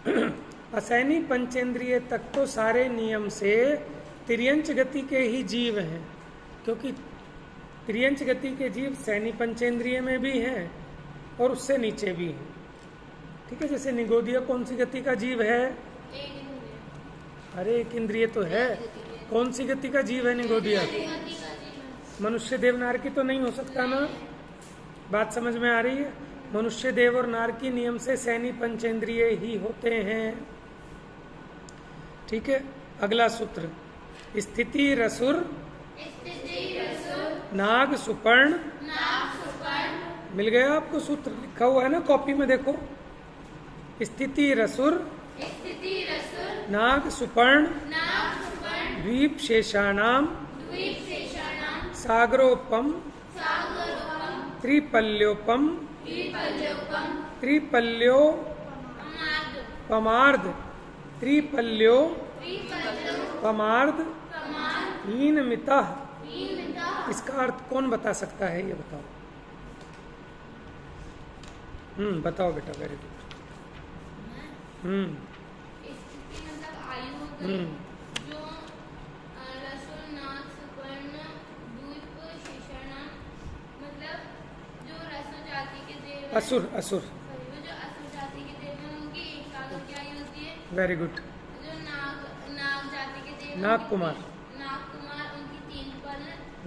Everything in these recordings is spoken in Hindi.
असैनी पंचेंद्रिय तक तो सारे नियम से तिर्यंच गति के ही जीव हैं, क्योंकि तिर्यंच गति के जीव सैनी पंचेंद्रिय में भी हैं और उससे नीचे भी हैं। ठीक है, जैसे निगोदिया कौन सी गति का जीव है? अरे एक इंद्रिय तो है। कौन सी गति का जीव है निगोदिया? मनुष्य देव नार की तो नहीं हो सकता ना। बात समझ में आ रही है? मनुष्य देव और नार की नियम से सैनी पंचेंद्रिय ही होते हैं। ठीक है, अगला सूत्र स्थिति रसुर नाग सुपर्ण। मिल गया आपको सूत्र? लिखा हुआ है ना कॉपी में, देखो। स्थिति रसुर नाग सुपर्ण द्वीप शेषाणाम सागरोपम त्रिपल्योपम त्रिपल्यो पमार्ध त्रिपल्यो पमार्ध हीन मितः। इसका अर्थ कौन बता सकता है? ये बताओ। बताओ बेटा, वेरी गुड। मतलब आयु हो गई, जो रसुल नाग सुपर्ण द्वीप शेषाणाम, मतलब जो रसुल जाति के देव, असुर असुर वो जो असुर जाति के देव हैं उनकी 1 साल की आयु होती है। Very good. जो नाग जाति के देव, नाग कुमार उनकी 3 पल।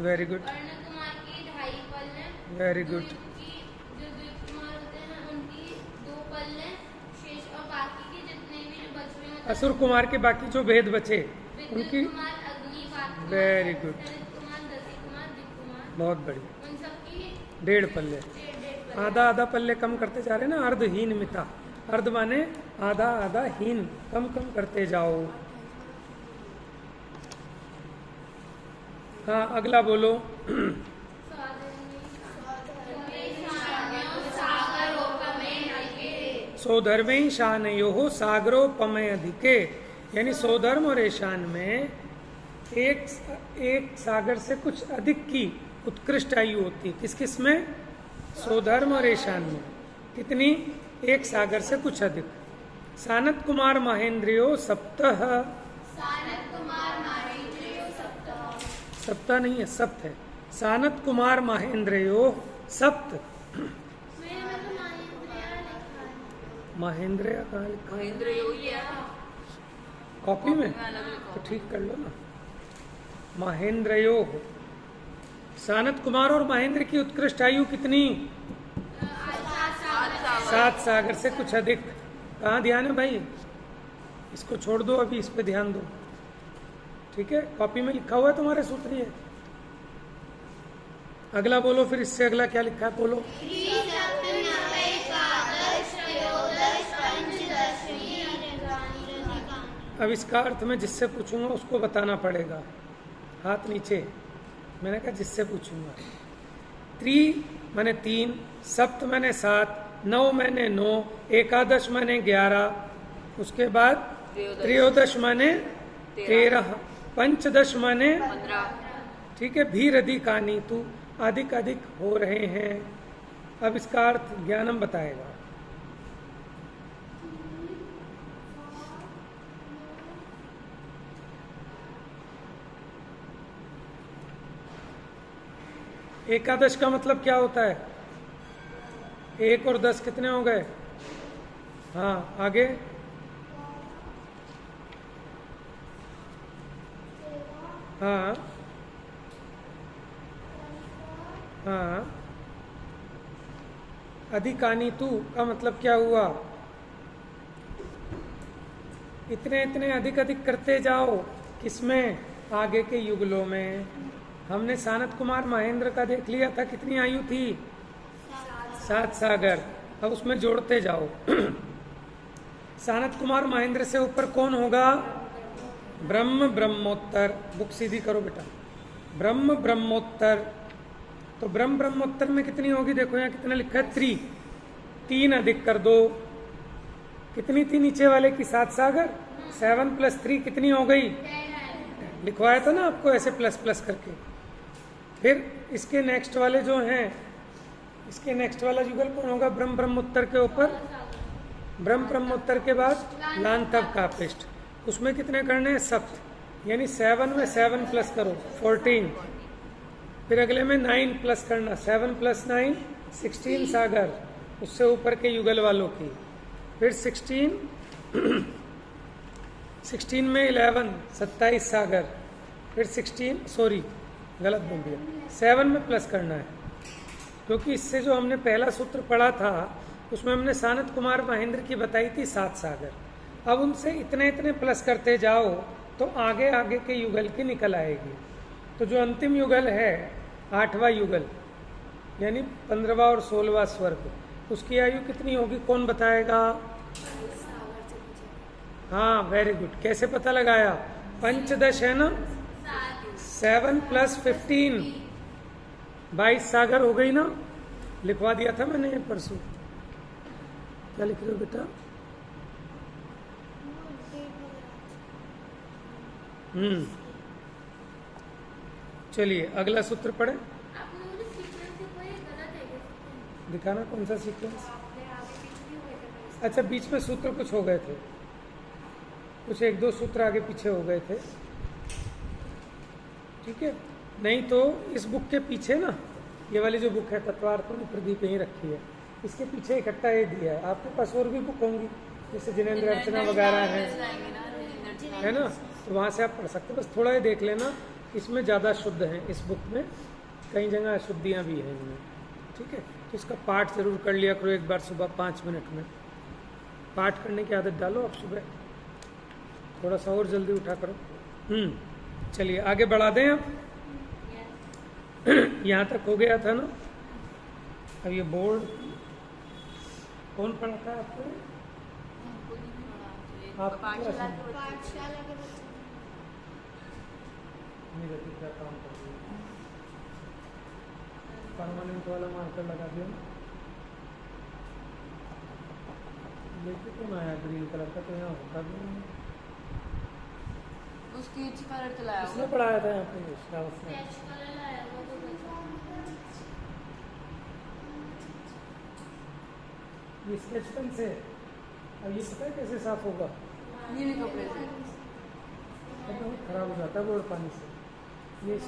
Very good. कर्ण कुमार की 2.5 पल है। Very good. जो द्वीप कुमार होते हैं उनकी 2 पल है। शेष और बाकी के जितने भी जो बच हुए हैं, असुर कुमार के बाकी जो भेद बचे उनकी। वेरी गुड, बहुत बढ़िया। उन सबकी 1.5 पल्ले। आधा आधा पल्ले कम करते जा रहे ना। अर्धहीन मिता, अर्ध माने आधा आधा, हीन कम कम करते जाओ। हाँ, अगला बोलो। सौधर्मे ईशानयो सागरोपमय अधिके, यानी सौधर्म और ईशान में एक सागर से कुछ अधिक की उत्कृष्ट आयु होती है। किस किस में? सौधर्म और ईशान में। कितनी? 1 सागर से कुछ अधिक। सानत कुमार महेंद्रियो सप्तः। सप्ताह नहीं है, सप्त है। सानत कुमार महेंद्रयो सप्त। महेंद्र कहाँ लिखा है? कॉपी में तो ठीक कर लो ना। महेंद्रयो। सानत कुमार और महेंद्र की उत्कृष्ट आयु कितनी? 7 सागर से कुछ अधिक। कहाँ ध्यान है भाई? इसको छोड़ दो, अभी इस पे ध्यान दो। ठीक है, कॉपी में लिखा हुआ है तुम्हारे सूत्र ये। अगला बोलो फिर। इससे अगला क्या लिखा है बोलो। अब इसका अर्थ मैं जिससे पूछूंगा उसको बताना पड़ेगा। हाथ नीचे। मैंने कहा जिससे पूछूंगा। त्रि मैंने 3, सप्त मैंने 7, 9 मैंने 9, एकादश मैंने 11, उसके बाद त्रयोदश मैंने 13, पंचदश मैंने 15। ठीक है, भीर अधिकानी तू, अधिक अधिक हो रहे हैं। अब इसका अर्थ ज्ञानम बताएगा। एकादश का मतलब क्या होता है? 1 और 10 कितने हो गए? हाँ, आगे। हाँ हाँ, अधिकानी तू का मतलब क्या हुआ? इतने इतने अधिक अधिक करते जाओ। किसमें? आगे के युगलों में। हमने सानत कुमार महेंद्र का देख लिया था, कितनी आयु थी? 7 सागर। अब उसमें जोड़ते जाओ। सानत कुमार महेंद्र से ऊपर कौन होगा? ब्रह्म ब्रह्मोत्तर। बुक सीधी करो बेटा। ब्रह्म ब्रह्मोत्तर। तो ब्रह्म ब्रह्मोत्तर में कितनी होगी? देखो यहाँ कितना लिखा है? 3 अधिक कर दो। कितनी थी नीचे वाले की? 7 सागर। 7 + 3 कितनी हो गई? लिखवाया था ना आपको ऐसे प्लस प्लस करके। फिर इसके नेक्स्ट वाले जो हैं, इसके नेक्स्ट वाला युगल कौन होगा? ब्रह्म ब्रह्मोत्तर के ऊपर ब्रह्म ब्रह्मोत्तर के बाद लान तब कापिष्ट। उसमें कितने करने हैं? सप्त, यानी 7 में 7 प्लस करो 14, फिर अगले में 9 प्लस करना, 7 + 9 16 सागर, उससे ऊपर के युगल वालों की, फिर 16 में 11 27 सागर, फिर गलत बोल दिया, 7 में प्लस करना है, क्योंकि इससे जो हमने पहला सूत्र पढ़ा था उसमें हमने सानत कुमार महेंद्र की बताई थी 7 सागर। अब उनसे इतने इतने प्लस करते जाओ तो आगे आगे के युगल की निकल आएगी। तो जो अंतिम युगल है 8वां युगल, यानी 15वां और 16वां स्वर्ग, उसकी आयु कितनी होगी? कौन बताएगा? हाँ, वेरी गुड। कैसे पता लगाया? पंचदश है ना, 7 + 15 22 सागर हो गई ना। लिखवा दिया था मैंने ये परसों। क्या लिख रहे हो बेटा? चलिए अगला सूत्र पढ़े। दिखाना कौन सा सीक्वेंस। अच्छा, बीच में सूत्र कुछ हो गए थे, कुछ 1-2 सूत्र आगे पीछे हो गए थे, ठीक है। नहीं तो इस बुक के पीछे ना, ये वाली जो बुक है तत्वार्थ प्रदीप यहीं रखी है, इसके पीछे इकट्ठा ये दिया है। आपके पास और भी बुक होंगी जैसे जिनेंद्र अर्चना वगैरह है ना, तो वहाँ से आप पढ़ सकते हो। बस थोड़ा ये देख लेना, इसमें ज़्यादा शुद्ध है इस बुक में, कई जगह अशुद्धियाँ भी हैं इनमें, ठीक है। तो इसका पाठ जरूर कर लिया करो एक बार सुबह 5 मिनट में। पाठ करने की आदत डालो आप सुबह, थोड़ा सा और जल्दी उठा करो। चलिए आगे बढ़ा दें अब। यहाँ तक हो गया था ना। अब ये बोर्ड कौन पढ़ाता है आपको? आप पाठशाला के बच्चे। मेरे तो क्या काम कर रही है? परमानेंट वाला मार्कर लगा दिया ना। लेके कौन आया ग्रीन कलर का? तो यहाँ होता भी नहीं। उसकी कलर चलाया उसने पढ़ाया था यहाँ पे श्रावस ने। ये स्केच पेन से। अब ये पता है कैसे साफ होगा? नीले कपड़े से। बहुत खराब हो जाता है बोर्ड पानी से। ये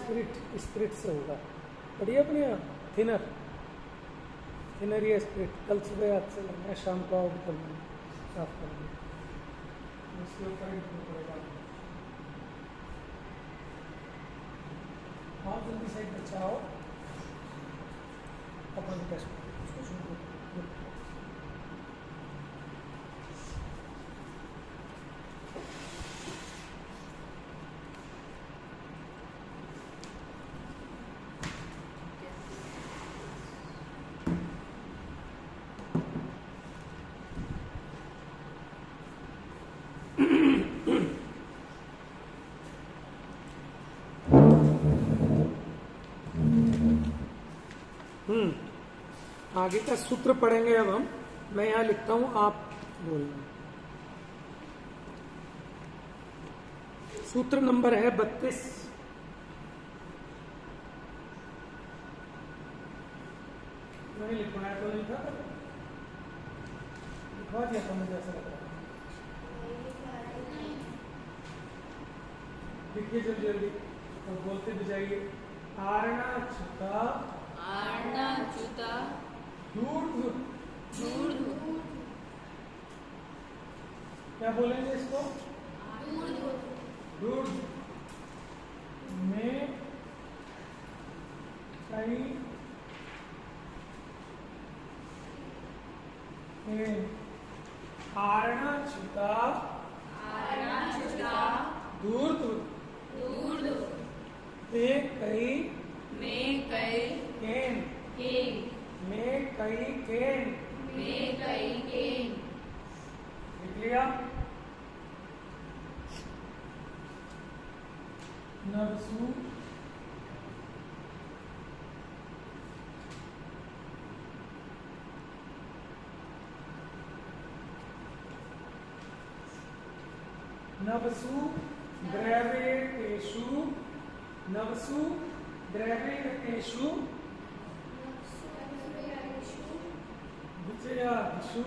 स्पिरिट से होगा। बढ़िया अपने यहाँ थिनर या स्पिरिट। कल सुबह हाथ से लगना है, शाम को आओगे कल साफ करेंगे। इसके ऊपर पड़ेगा। आप जल्दी से बचाओ अपन टेस्ट। आगे का सूत्र पढ़ेंगे अब हम। मैं यहाँ लिखता हूँ, आप बोलना। सूत्र नंबर है 32। मैंने लिखवाया तो नहीं था, लिखवा दिया था मुझे ऐसा लग रहा है। लिखिए जल्दी जल्दी और बोलते भी जाइए। आरणा च्युता दूर। क्या बोलेंगे इसको? दूर में कई आरणा च्युता दूर में कई केन लिख लिया। नवसु द्रव्येषु विजयादिषु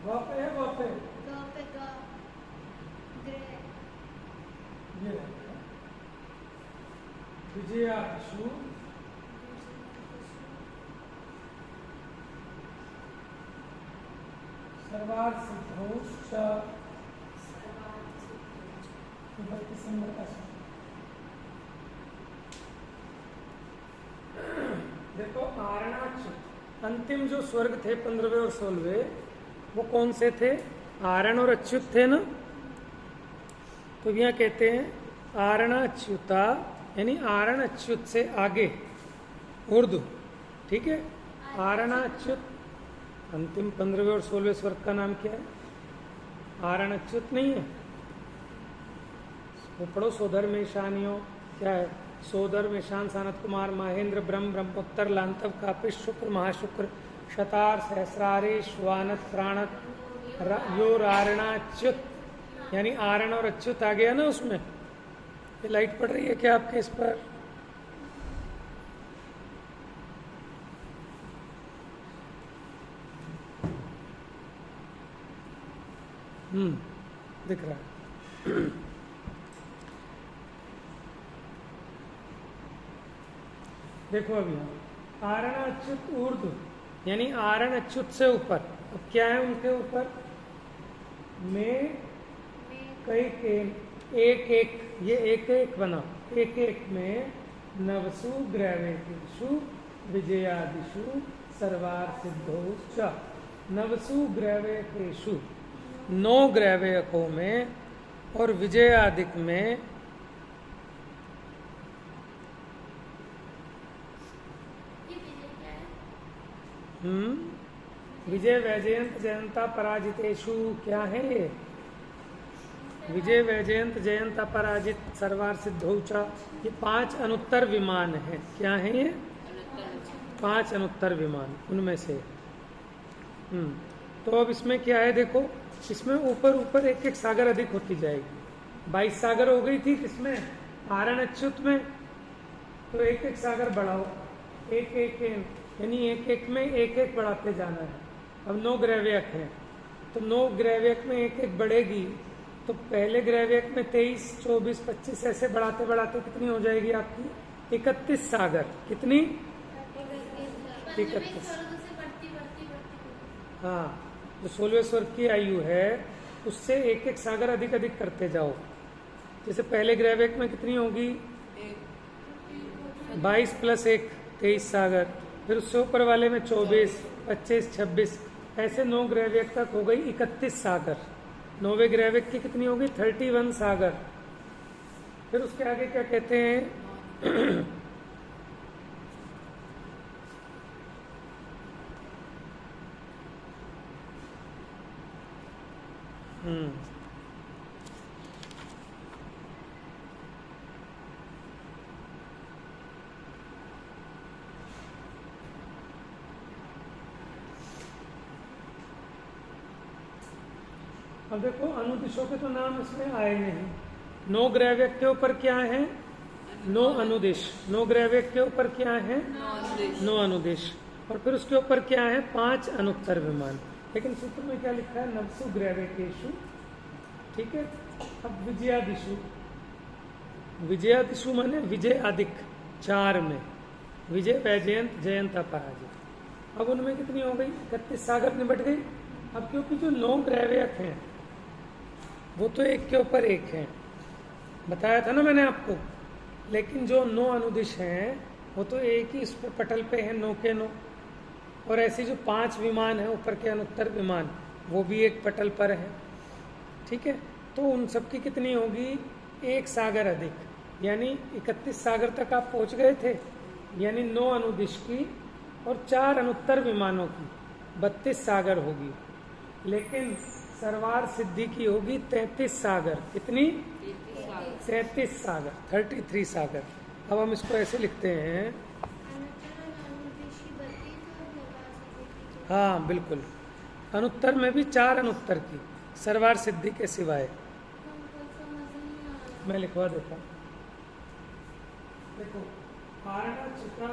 ग पे है, ग पे ग पे ग, ग्रे, ये रहेगा। विजयादिषु सर्वार्थ सिद्धौ च। किस नंबर का है? देखो आरणाच्युत अंतिम जो स्वर्ग थे 15वें और 16वें, वो कौन से थे? आरण और अच्युत थे ना। तो यहाँ कहते हैं आरणाच्युता, यानी आरण अच्युत से आगे उर्दू, ठीक है। आरणाच्युत अंतिम 15वें और 16वें स्वर्ग का नाम क्या है? आरण अच्युत नहीं है। वो पढ़ो सोधर में ईशानियों, क्या है? सोधर में शान सानत कुमार महेंद्र ब्रह्म ब्रह्मपुत्र लांतव कापिश शुक्र महाशुक्र शतार सहस्रारे श्वानत प्राणत यो आरणाच्युत, यानी आरण और अच्युत आ गया ना उसमें। ये लाइट पड़ रही है क्या आपके इस पर? दिख रहा है। देखो अभी आरण अच्युत ऊर्ध्व, यानी आरण अच्युत से ऊपर। अब क्या है उनके ऊपर? में कई के एक एक, ये एक एक बना, एक एक में नवसु ग्रैवेकेषु विजयादिषु सर्वार्थ सिद्धौ च। नवसु ग्रैवेकेषु, 9 ग्रैवेयकों में और विजयादिक में विजय वैजयंत जयंता पराजितेषु, क्या है ये? विजय वैजयंत जयंत अपराजित सर्वार्थ सिद्धौ च। ये 5 अनुत्तर विमान है। क्या है ये? 5 अनुत्तर विमान, उनमें से। तो अब इसमें क्या है देखो, इसमें ऊपर ऊपर एक एक सागर अधिक होती जाएगी। 22 सागर हो गई थी किसमें? आरण अच्युत में। तो एक एक सागर बढ़ाओ, एक एक, यानी एक एक में एक एक बढ़ाते जाना है। अब 9 ग्रैव्यक हैं, तो 9 ग्रैव्यक में एक एक बढ़ेगी। तो पहले ग्रैव्यक में 23, 24, 25 ऐसे बढ़ाते बढ़ाते कितनी हो जाएगी आपकी? 31 सागर। कितनी? 31। हाँ, जो 16वें स्वर्ग की आयु है उससे एक एक सागर अधिक अधिक करते जाओ। जैसे पहले ग्रैव्यक में कितनी होगी? 22 + 1 23 सागर। फिर उससे ऊपर वाले में 24, 25, 26, ऐसे 9 ग्रैव्यक तक हो गई 31 सागर। 9वें ग्रैव्यक की कितनी होगी? 31 सागर। फिर उसके आगे क्या कहते हैं? अब देखो अनुदिशों के तो नाम इसमें आए नहीं। 9 ग्रैव्यक के ऊपर क्या है? 9 अनुदिश। 9 ग्रैव्यक के ऊपर क्या है? 9 अनुदिश। और फिर उसके ऊपर क्या है? 5 अनुत्तर विमान। लेकिन सूत्र में क्या लिखा है? नवसु ग्रैव्यकेषु, ठीक है। अब विजयादिषु, विजयादिषु माने विजय अधिक 4 में, विजय वैजयंत जयंत अपराजित। अब उनमें कितनी हो गई? 31 सागर निबट गई। अब क्योंकि जो 9 ग्रैव्यक हैं वो तो एक के ऊपर एक हैं, बताया था ना मैंने आपको। लेकिन जो 9 अनुदिश हैं वो तो एक ही इस पर पटल पे हैं, 9 के 9। और ऐसी जो 5 विमान है ऊपर के अनुत्तर विमान, वो भी एक पटल पर है, ठीक है। तो उन सब की कितनी होगी? 1 सागर अधिक, यानी 31 सागर तक आप पहुंच गए थे। यानी 9 अनुदिश की और 4 अनुत्तर विमानों की 32 सागर होगी। लेकिन सर्वार्थ सिद्धि की होगी 33 सागर। कितनी? 33 सागर, 33 सागर। अब हम इसको ऐसे लिखते हैं, हाँ बिल्कुल, अनुत्तर में भी 4 अनुत्तर की, सर्वार्थ सिद्धि के सिवाय। मैं लिखवा देता हूँ, देखो आरण चिता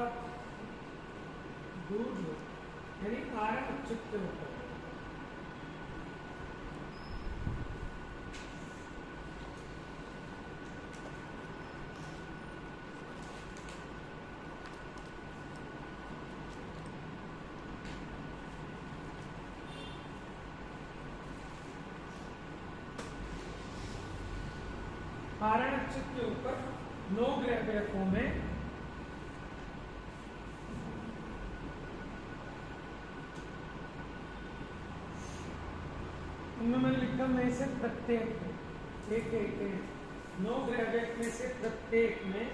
दूर, यानी आरण चित्त के ऊपर आरणच्युत के ऊपर 9 ग्रहव्यकों में उनमें मैंने लिखा में से प्रत्येक में एक 9 ग्रहव्यक में से प्रत्येक में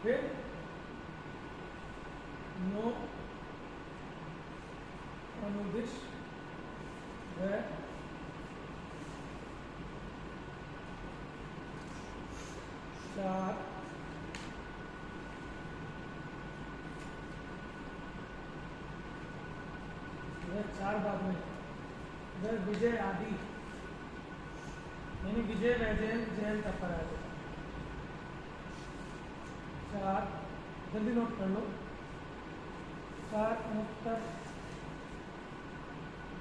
फिर 9 अनुदिश व 4 बाद में वह विजय आदि यानी विजय वैजयन जयंत अपराजय 4 जल्दी नोट कर लो 4 अनुत्तर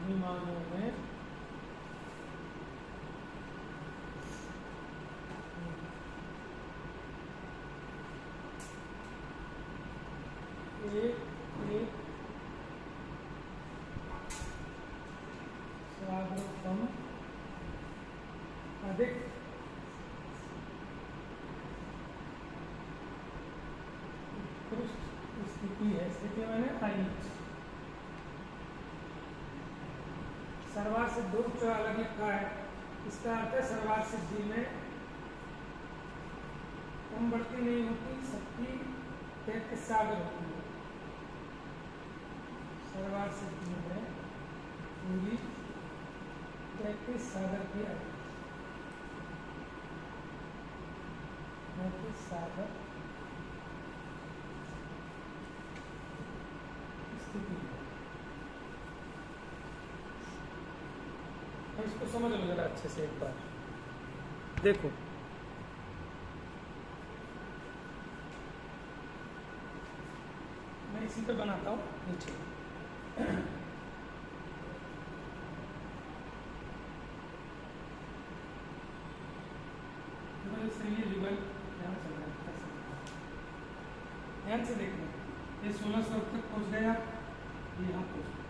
विमानों में एक सर्वोत्तम अधिक उत्कृष्ट स्थिति है। स्थिति मैंने आई सर्वार सिद्ध जो अलग लिखा है इसका अर्थ है सर्वार सिद्धि में कम बढ़ती नहीं होती, शक्ति 33 सागर होती है। सर्वार सिद्धि में पूरी 33 सागर की आयु 33 सागर स्थिति है। इसको समझ लो जरा अच्छे से एक बार देखो। मैं इसी पे बनाता हूँ नीचे। ध्यान से देखना, ये 1600 तक पहुँच गया, ये यहाँ पहुँच गया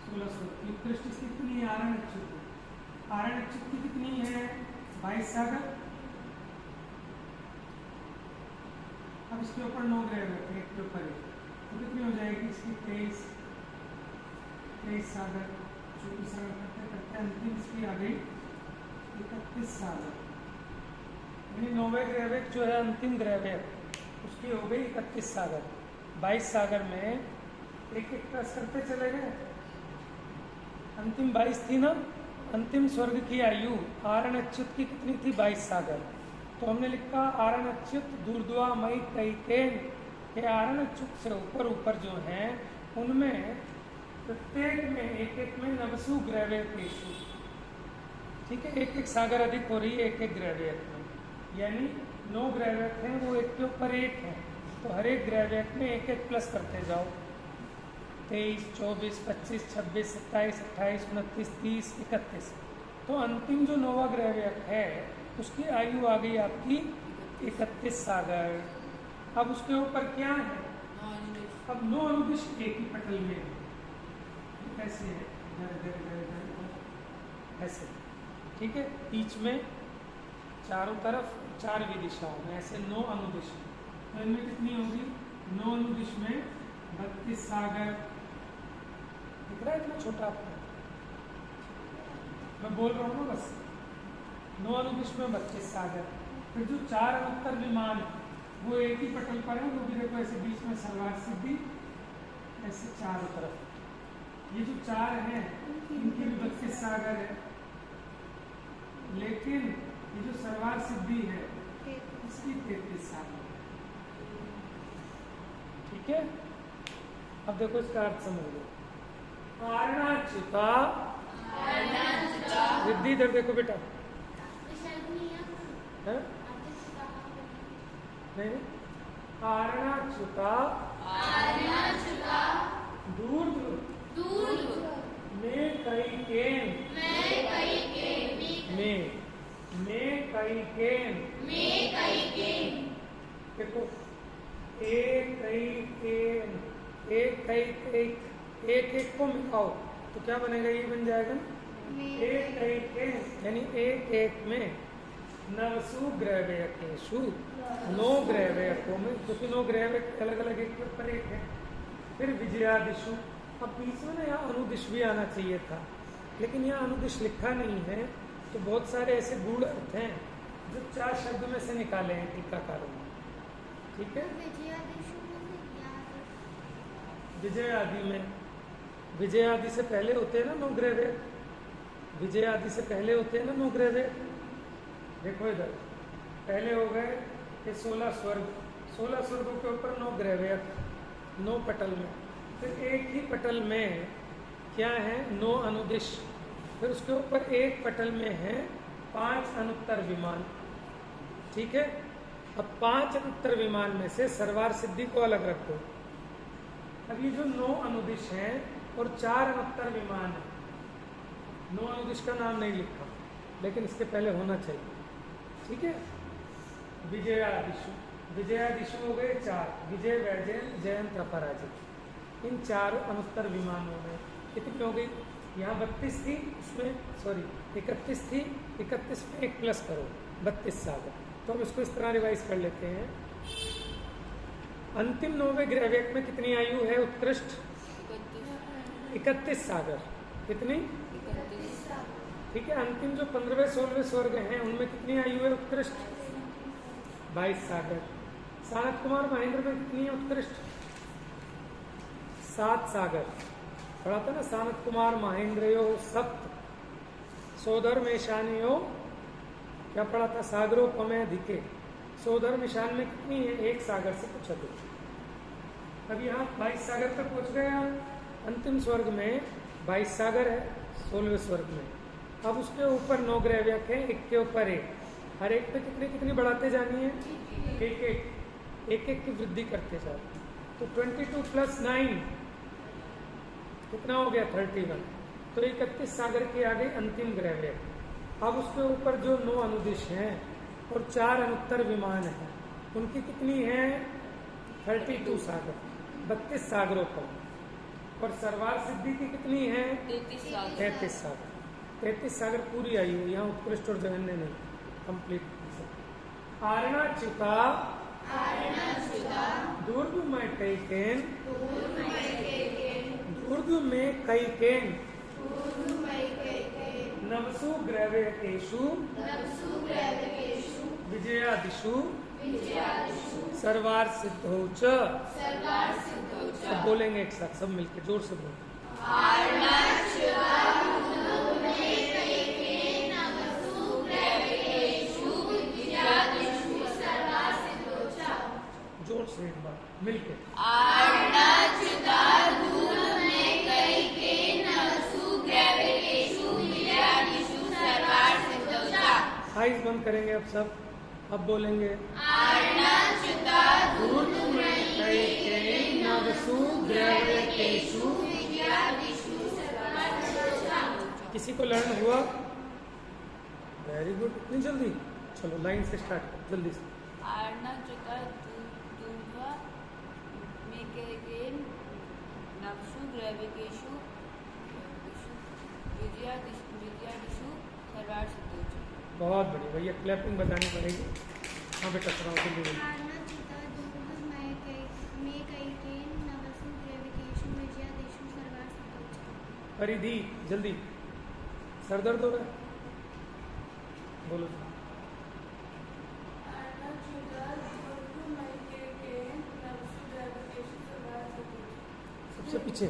1600 की उत्कृष्ट स्थिति कितनी है? आरणच्युत की कितनी है? 22 सागर। अब इसके ऊपर 9 ग्रह रखे एक के ऊपर एक, तो कितनी हो जाएगी इसकी? 23 सागर। 24 सागर करते करते अंतिम इसकी आ गई 31 सागर। यानी 9वें ग्रहवेग जो है अंतिम ग्रहवेग उसकी हो गई 31 सागर। 22 सागर में एक एक प्लस करते चले गए। अंतिम 22 थी ना, अंतिम स्वर्ग की आयु आरणच्युत की कितनी थी? 22 सागर। तो हमने लिखा आरणच्युत दूरद्वामयी कैकेन। ये आरणच्युत से ऊपर ऊपर जो हैं उनमें प्रत्येक में एक एक में नवसु ग्रहवेकेषु, ठीक है, एक एक सागर अधिक हो रही है एक एक ग्रहवेक में। यानी 9 ग्रहवेक हैं वो एक के ऊपर एक हैं, तो हर एक ग्रहवेक में एक एक प्लस करते जाओ। 23, 24, 25, 26, 27, 28, 29, 30, 31। तो अंतिम जो 9वां ग्रहवेक है उसकी आयु आ गई आपकी 31 सागर। अब उसके ऊपर क्या है? अब 9 अनुदिश एक ही पटल में ऐसे है, ऐसे, ठीक है, बीच में चारों तरफ 4 दिशाओं में ऐसे 9 अनुदिश। तो इनमें कितनी होगी? 9 अनुदिश में 32 सागर। दिख रहा है इतना छोटा आपको? मैं बोल रहा हूँ ना बस। 9 अनुदिश में 32 सागर। फिर जो 4 अनुत्तर विमान वो एक ही पटल पर है, वो भी देखो ऐसे बीच में सर्वार सिद्धि, ऐसे चारों तरफ। ये जो 4 हैं इनके भी 32 सागर है, लेकिन ये जो सर्वार सिद्धि है इसकी 33 सागर। ठीक है, अब देखो इसका अर्थ समझ लो। आरणाच्युता रिद्धि, इधर देखो बेटा, है? नहीं, आरणाच्युता दूर में कई केन देखो, एक एक को मिलाओ तो क्या बनेगा? ये बन जाएगा ना एक यानी एक एक में नवसु ग्रैवेयकेषु, 9 ग्रैवेयकों में, क्योंकि 9 ग्रैवेयक अलग अलग एक के ऊपर एक है। फिर विजयादिशु, अब बीच में ना यहाँ अनुदिश भी आना चाहिए था, लेकिन यहाँ अनुदिश लिखा नहीं है, तो बहुत सारे ऐसे गूढ़ अर्थ हैं जो 4 शब्द में से निकाले हैं टीकाकारों ने। ठीक है, विजय आदि में, विजय आदि से पहले होते हैं ना 9 ग्रैवेयक, विजय आदि से पहले होते हैं ना 9 ग्रैवेयक। देखो इधर पहले हो गए ये 16 स्वर्ग, 16 स्वर्गों के ऊपर 9 ग्रैवेयक, 9 पटल में। फिर एक ही पटल में क्या है, 9 अनुदिश। फिर उसके ऊपर एक पटल में है 5 अनुत्तर विमान। ठीक है, अब 5 अनुत्तर विमान में से सर्वार सिद्धि को अलग रखो। अब ये जो 9 अनुदिश हैं और 4 अनुत्तर विमान है, 9 अनुदिश का नाम नहीं लिखा, लेकिन इसके पहले होना चाहिए। ठीक है, विजयादिशु, विजयादिशु हो गए 4, विजय, वैजयंत, जयंत, अपराजित। इन 4 अनुत्तर विमानों में कितनी हो गई, यहाँ 32 थी, उसमें 31 थी, 31 में 1 प्लस करो, 32 सागर। तो हम इसको इस तरह रिवाइज कर लेते हैं। अंतिम 9वें ग्रैवेयक में कितनी आयु है उत्कृष्ट, 31 सागर। कितनी, 31। ठीक है। अंतिम जो 15वें 16वें स्वर्ग हैं उनमें कितनी आयु है उत्कृष्ट, 22 सागर। सानत कुमार महेंद्र में कितनी है उत्कृष्ट, 7 सागर। पढ़ा था ना, सानत कुमार महेंद्रयो सप्त सोधर्म ईशानियो, क्या पढ़ा था, सागरोपमय धिके। सोधर्म ईशान में कितनी है, 1 सागर से कुछ अधिक। अब यहाँ 22 सागर तक पहुंच गए आप। अंतिम स्वर्ग में 22 सागर है 16वें स्वर्ग में। अब उसके ऊपर 9 ग्रैवेयक है, एक के ऊपर एक, हर एक पे कितनी कितनी बढ़ाते जानी है, एक एक की वृद्धि करते जाओ। तो 22 + 9 कितना हो गया, 31। तो 31 सागर की आ गई अंतिम ग्रैवेयक। अब उसके ऊपर जो 9 अनुदिश हैं और 4 अनुत्तर विमान हैं, उनकी कितनी है, 32 सागर, 32 सागरों पर। और सर्वार सिद्धि की कितनी है, 33 सागर। 33 सागर पूरी आई हुई, यहाँ उत्कृष्ट और जघन्य नहीं, कंप्लीट। आरणाच्युता दुर्ग में कैकेन, दुर्ग में कैकेन, नवसु ग्रैवेयकेषु विजयादिषु सर्वार सिद्धौ च। सब बोलेंगे एक साथ, सब मिलके जोर से बोलेंगे। जोर से एक बार मिलके, आइज बंद करेंगे अब सब, अब बोलेंगे किसी को लर्न हुआ, वेरी गुड, इतनी जल्दी, चलो लाइन से स्टार्ट करो जल्दी से। बहुत बढ़िया भैया, क्लैपिंग बतानी पड़ेगी। हाँ बेटा कराओ जल्दी जल्दी। परिधि जल्दी, सर दर्द हो रहा है, बोलो। सबसे पीछे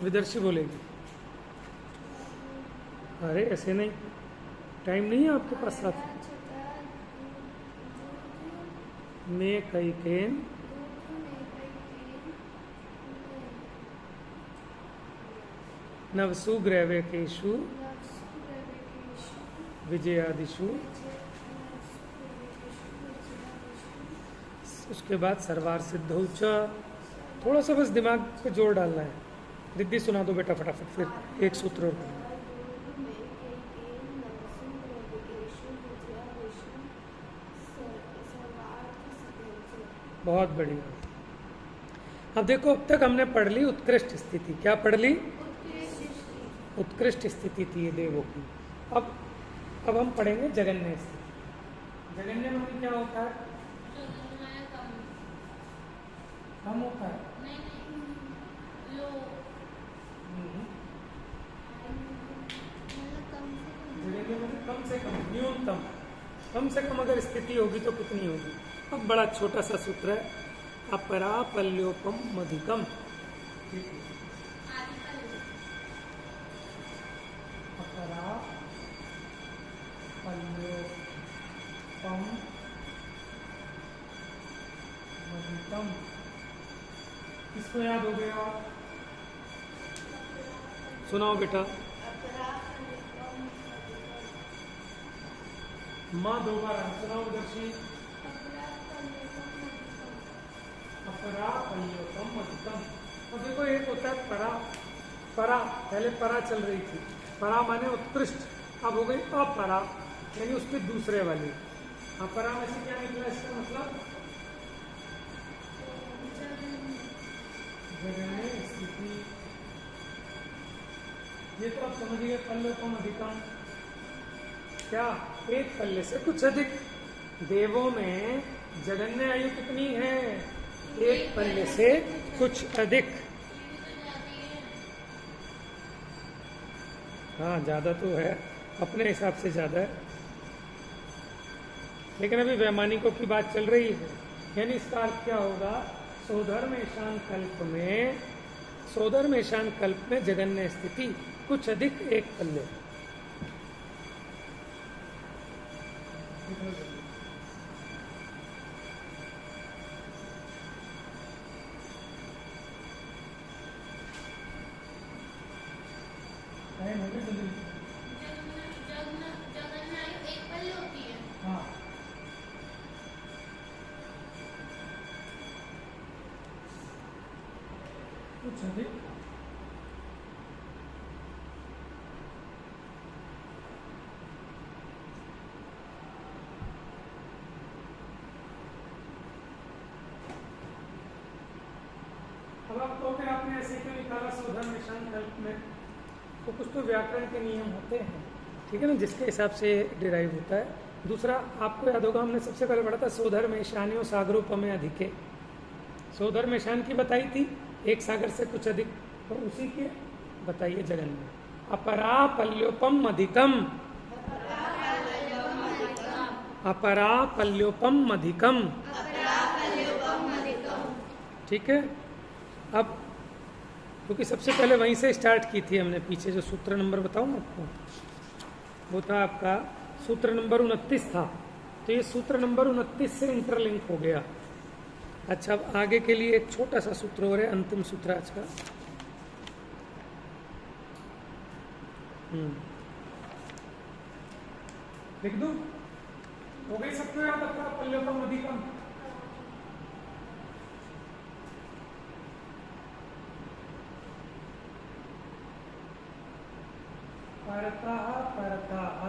विदर्शी बोलेगी। अरे ऐसे नहीं, टाइम नहीं है आपके पास साथ। मैं कैकेन नवसु ग्रैवेयकेषु विजयादिषु, उसके बाद सर्वार सिद्धौ च। थोड़ा सा बस दिमाग पे जोर डालना है। रिद्धि सुना दो बेटा फटाफट, फिर एक सूत्र। बहुत बढ़िया। अब देखो, अब तक हमने पढ़ ली उत्कृष्ट स्थिति। क्या पढ़ ली, उत्कृष्ट स्थिति थी ये देवों की। अब हम पढ़ेंगे जगन्य स्थिति। जगन्य मणि क्या होता है? जगन्य कम कम होता है। नहीं लो जगन्य मणि कम से कम, न्यूनतम, कम से कम अगर स्थिति होगी तो कितनी होगी? अब बड़ा छोटा सा सूत्र है, अपरा पल्योपम मधिकम। ठीक है, अपरा पल्योपम मधिकम। किसको याद हो गया? सुनाओ बेटा। माँ दो बार सुनाओ दर्शी। अपरा पल्योपम अधिकम। और देखो एक होता है परा, परा पहले परा चल रही थी, परा माने उत्कृष्ट, अब हो गई अपरा यानी उसके दूसरे वाली। अपरा में से क्या निकला इसका मतलब? जगन्य स्थिति। ये तो आप समझिए, पल्योपम अधिकम क्या? एक पल्ले से कुछ अधिक। देवों में जगन्य आयु कितनी है? एक पल्ले से कुछ अधिक। हाँ ज्यादा तो है, अपने हिसाब से ज्यादा है, लेकिन अभी वैमानिकों की बात चल रही है। यानी इसका अर्थ क्या होगा? सोधर्मेशान कल्प में, सोधर्मेशान कल्प में जगन्य स्थिति कुछ अधिक एक पल्ले। जगन्य आयु एक पल्ले होती है। हाँ कुछ अधिक अब आप तो फिर आपने ऐसे क्यों निकाला सोधर्मेशान कल्प में? तो कुछ तो व्याकरण के नियम होते हैं, ठीक है ना, जिसके हिसाब से डिराइव होता है। दूसरा आपको याद होगा, हमने सबसे पहले पढ़ा था सोधर्मेशान्यो सागरोपमे अधिके। सोधर्मेशान की बताई थी, एक सागर से कुछ अधिक, तो उसी के बताइए जगन्य। अपरा पल्योपम अधिकम, अपरा पल्योपम अधिकम। ठीक है, अब क्योंकि सबसे पहले वहीं से स्टार्ट की थी हमने, पीछे जो सूत्र नंबर बताऊं आपको, वो था आपका सूत्र नंबर 29 था, तो ये सूत्र नंबर 29 से इंटरलिंक हो गया। अच्छा, अब आगे के लिए एक छोटा सा सूत्र और है, अंतिम सूत्र आज का। लिख दूं? हो गई सबको याद? अपना पल्योपम अधिकम। परतः परतः,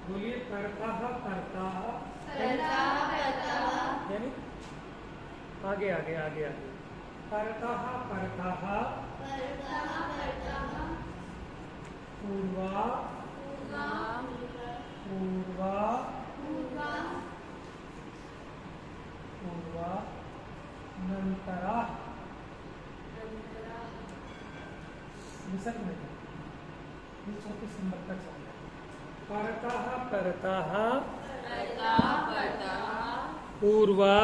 बोलिए परतः परतः, यानी आगे आगे आगे आगे। परतः परतः पूर्वा पूर्वा पूर्वा नंतरा, विसर्ग में चौथी नंबर तक चल। परतः परतः पूर्वा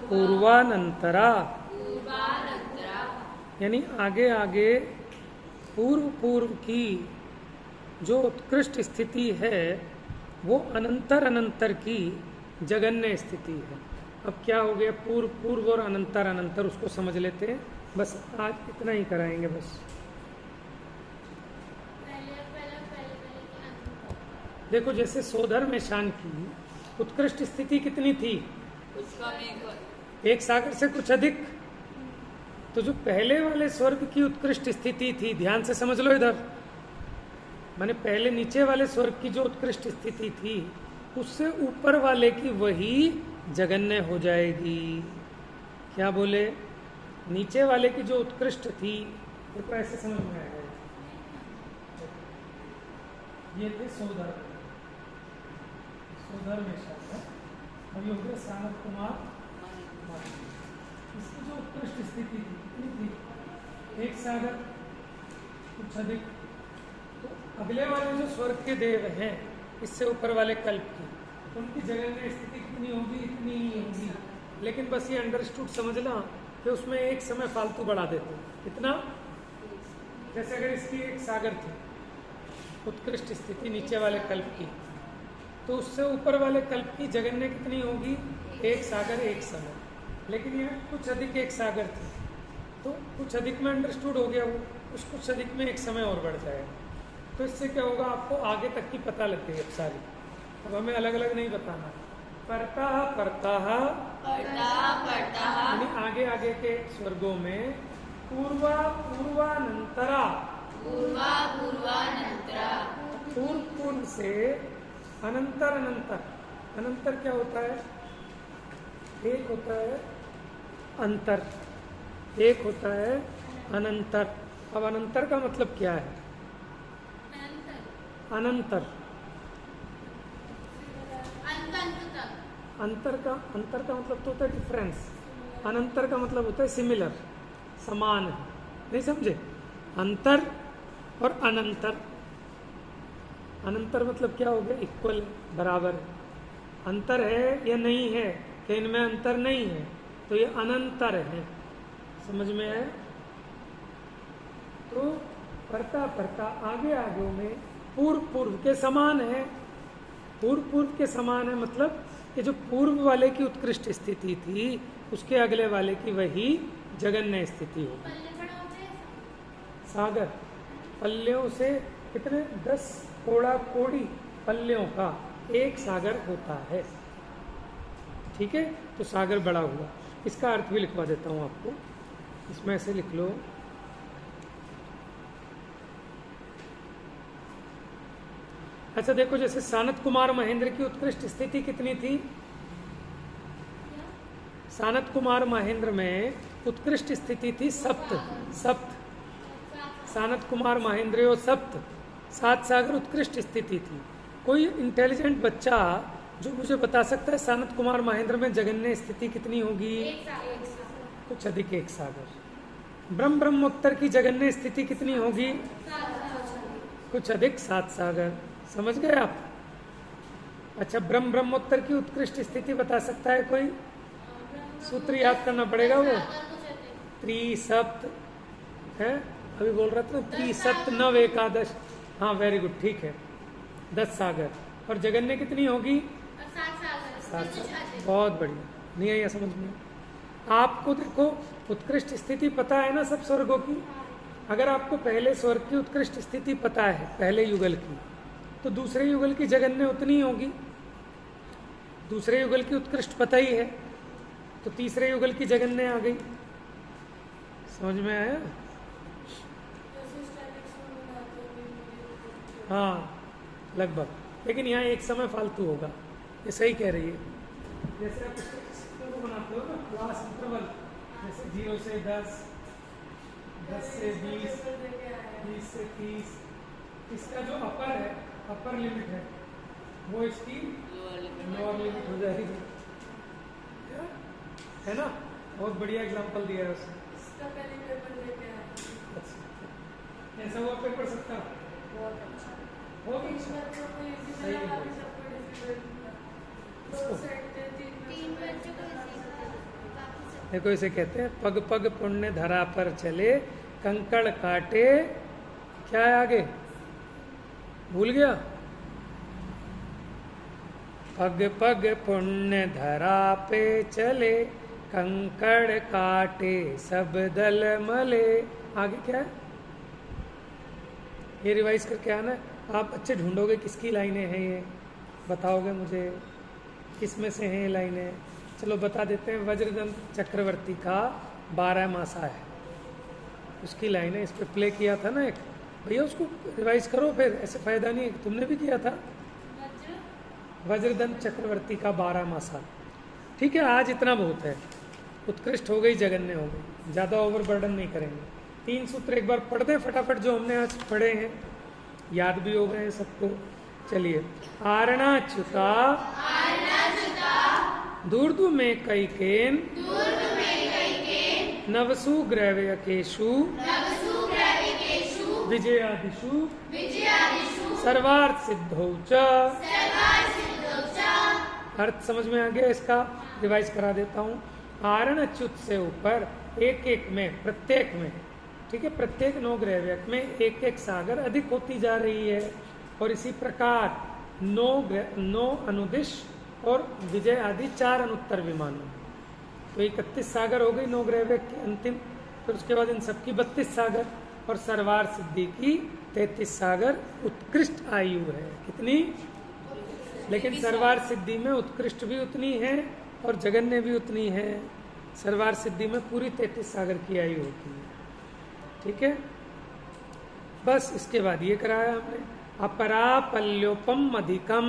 पूर्वानंतरा, यानी आगे आगे पूर्व पूर्व की जो उत्कृष्ट स्थिति है वो अनंतर अनंतर की जगन्य स्थिति है। अब क्या हो गया? पूर्व पूर्व और अनंतर अनंतर, उसको समझ लेते हैं। बस आज इतना ही कराएंगे बस। देखो, जैसे सोधर्मेशान की उत्कृष्ट स्थिति कितनी थी? एक सागर से कुछ अधिक। तो जो पहले वाले स्वर्ग की उत्कृष्ट स्थिति थी, ध्यान से समझ लो इधर, माने पहले नीचे वाले स्वर्ग की जो उत्कृष्ट स्थिति थी, उससे ऊपर वाले की वही जगन्य हो जाएगी। क्या बोले? नीचे वाले की जो उत्कृष्ट थी, देखो ऐसे समझ में आएगा। ये थे सोधर्म, सुधर में शायद, और ये हो गया सानत कुमार माहिंद्र। इसकी जो उत्कृष्ट स्थिति थी कितनी थी? एक सागर, कुछ अधिक। तो अगले वाले जो स्वर्ग के देव हैं इससे ऊपर वाले कल्प की, उनकी जगह में स्थिति कितनी होगी? इतनी ही होगी। लेकिन बस ये अंडरस्टूड समझना कि उसमें एक समय फालतू बढ़ा देते हैं। कितना? जैसे अगर इसकी एक सागर थी उत्कृष्ट स्थिति नीचे वाले कल्प की, तो उससे ऊपर वाले कल्प की जगन्य कितनी होगी? एक सागर एक समय। लेकिन यह कुछ अधिक एक सागर थी, तो कुछ अधिक में अंडरस्टूड हो गया वो, उस कुछ अधिक में एक समय और बढ़ जाएगा। तो इससे क्या होगा? आपको आगे तक की पता लग गई अब सारी। अब हमें अलग अलग नहीं बताना। परता यानी आगे आगे के स्वर्गों में पूर्वा पूर्वानंतरा, पूर्व पूर्व से अनंतर अनंतर। अनंतर क्या होता है? एक होता है अंतर, एक होता है अनंतर। अब अनंतर का मतलब क्या है? अनंतर, अंतर का मतलब तो होता है डिफरेंस। अनंतर का मतलब होता है सिमिलर, समान है। नहीं समझे? अंतर और अनंतर। अनंतर मतलब क्या हो गया? इक्वल, बराबर। अंतर है या नहीं है कि इनमें अंतर नहीं है, तो ये अनंतर है। समझ में है? तो परता परता आगे आगे में पूर्व पूर्व के समान है। पूर्व पूर्व के समान है मतलब कि जो पूर्व वाले की उत्कृष्ट स्थिति थी उसके अगले वाले की वही जगन्य स्थिति होगी। सागर पल्लियों से कितने? 10 कोड़ा कोड़ी पल्लियों का एक सागर होता है। ठीक है? तो सागर बड़ा हुआ। इसका अर्थ भी लिखवा देता हूँ आपको, इसमें ऐसे लिख लो। अच्छा देखो, जैसे सानत कुमार महेंद्र की उत्कृष्ट स्थिति कितनी थी? सानत कुमार महेंद्र में उत्कृष्ट स्थिति थी सप्त। सानत कुमार महेंद्र सप्त, 7 सागर उत्कृष्ट स्थिति थी। कोई इंटेलिजेंट बच्चा जो मुझे बता सकता है सानत कुमार महेंद्र में जगन्य स्थिति कितनी होगी? कुछ अधिक एक सागर। ब्रह्मोत्तर की जगन्य स्थिति कितनी होगी? कुछ अधिक 7 सागर। समझ गए आप? अच्छा, ब्रह्मोत्तर की उत्कृष्ट स्थिति बता सकता है कोई? सूत्र याद करना पड़ेगा वो। त्रिसप्त है, अभी बोल रहा था ना, त्रिसप्त नव एकादश। हाँ वेरी गुड, ठीक है, 10 सागर। और जगन्य कितनी होगी? 7 सागर। बहुत बढ़िया, नहीं आया समझ में? आपको देखो उत्कृष्ट स्थिति पता है ना सब स्वर्गों की। अगर आपको पहले स्वर्ग की उत्कृष्ट स्थिति पता है पहले युगल की, तो दूसरे युगल की जगन्य उतनी होगी। दूसरे युगल की उत्कृष्ट पता ही है, तो तीसरे युगल की जगन्य आ गई। समझ में आया? हाँ लगभग, लेकिन यहाँ एक समय फालतू होगा। ये सही कह रही है। जैसे आप इसको बनाते हो ना क्लास इंटरवल, जैसे 0 से 10, 10 से 20, 20 से 30, इसका जो अपर है, अपर लिमिट है, वो इसकी लोअर लिमिट हो जाएगी। है ना? बहुत बढ़िया एग्जांपल दिया है उसने। अच्छा, ऐसा हुआ पेपर सबका हो गई। सही है। देखो इसे कहते हैं पग पग पुण्य धरा पर चले, कंकड़ काटे। क्या है आगे? भूल गया? पग पग पुण्य धरा पे चले, कंकड़ काटे सब दल मले। आगे क्या है? ये रिवाइज करके आना है। आप अच्छे ढूंढोगे किसकी लाइनें हैं, ये बताओगे मुझे किस में से हैं ये लाइनें। चलो बता देते हैं। वज्रदंत चक्रवर्ती का 12 मासा है, उसकी लाइनें इस पे प्ले किया था ना एक। भैया उसको रिवाइज करो फिर, ऐसे फायदा नहीं है। तुमने भी किया था वज्रदंत चक्रवर्ती का 12 मासा। ठीक है, आज इतना बहुत है। उत्कृष्ट हो गई, जगन्य हो गई, ज़्यादा ओवरबर्डन नहीं करेंगे। 3 सूत्र एक बार पढ़ दें फटाफट, जो हमने आज पढ़े हैं, याद भी हो गए हैं सबको। चलिए, आरणाच्युता दूर्दु में कैकेन नवसु ग्रैवयकेषु विजयादिषु सर्वार्थ सिद्धौ च। अर्थ समझ में आ गया? इसका रिवाइज करा देता हूँ। आरण अच्युत से ऊपर एक एक में, प्रत्येक में, ठीक है, प्रत्येक 9 ग्रैव्यक में एक एक सागर अधिक होती जा रही है। और इसी प्रकार 9 अनुदिश और विजय आदि 4 अनुत्तर विमानों, तो 31 सागर हो गई 9 ग्रैव्यक की अंतिम। फिर उसके बाद इन सबकी 32 सागर और सर्वार सिद्धि की 33 सागर उत्कृष्ट आयु है। कितनी? लेकिन सर्वार सिद्धि में उत्कृष्ट भी उतनी है और जगन्य भी उतनी है। सर्वार सिद्धि में पूरी 33 सागर की आयु होती है। ठीक है, बस इसके बाद ये कराया हमने, अपरापल्योपम अधिकम।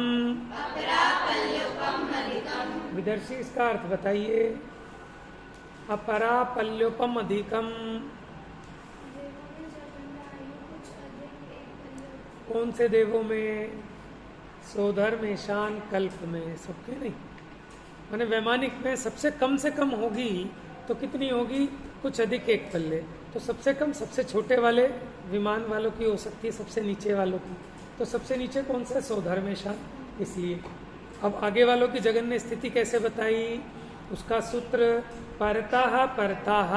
विदर्शी इसका अर्थ बताइए। अपरापल्योपम अधिकम कौन से देवों में? सौधर्म, ईशान, कल्प में, सबके नहीं। माने वैमानिक में सबसे कम होगी तो कितनी होगी? कुछ अधिक एक पल्ले। तो सबसे कम सबसे छोटे वाले विमान वालों की हो सकती है, सबसे नीचे वालों की। तो सबसे नीचे कौन सा? सौधर्म, ईशान। इसलिए अब आगे वालों की जगन्य स्थिति कैसे बताई? उसका सूत्र परताः परताः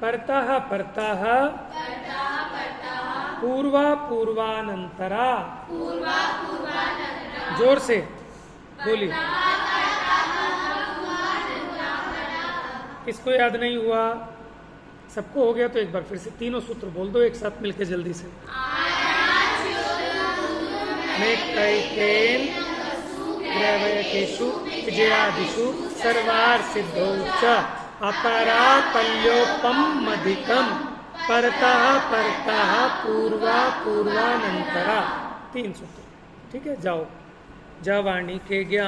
परताः परताः पूर्वा पूर्वानंतरा। जोर से बोलिए। किसको याद नहीं हुआ? सबको हो गया तो एक बार फिर से तीनों सूत्र बोल दो एक साथ मिलके जल्दी से। कैकेन ग्रैवयकेषु विजयादिषु सर्वार सिद्धौ च अपरापल्योपम अधिकम परतः परतः पूर्वा पूर्वानंतरा। 3 सूत्र। ठीक है, जाओ। जवाणी के ज्ञान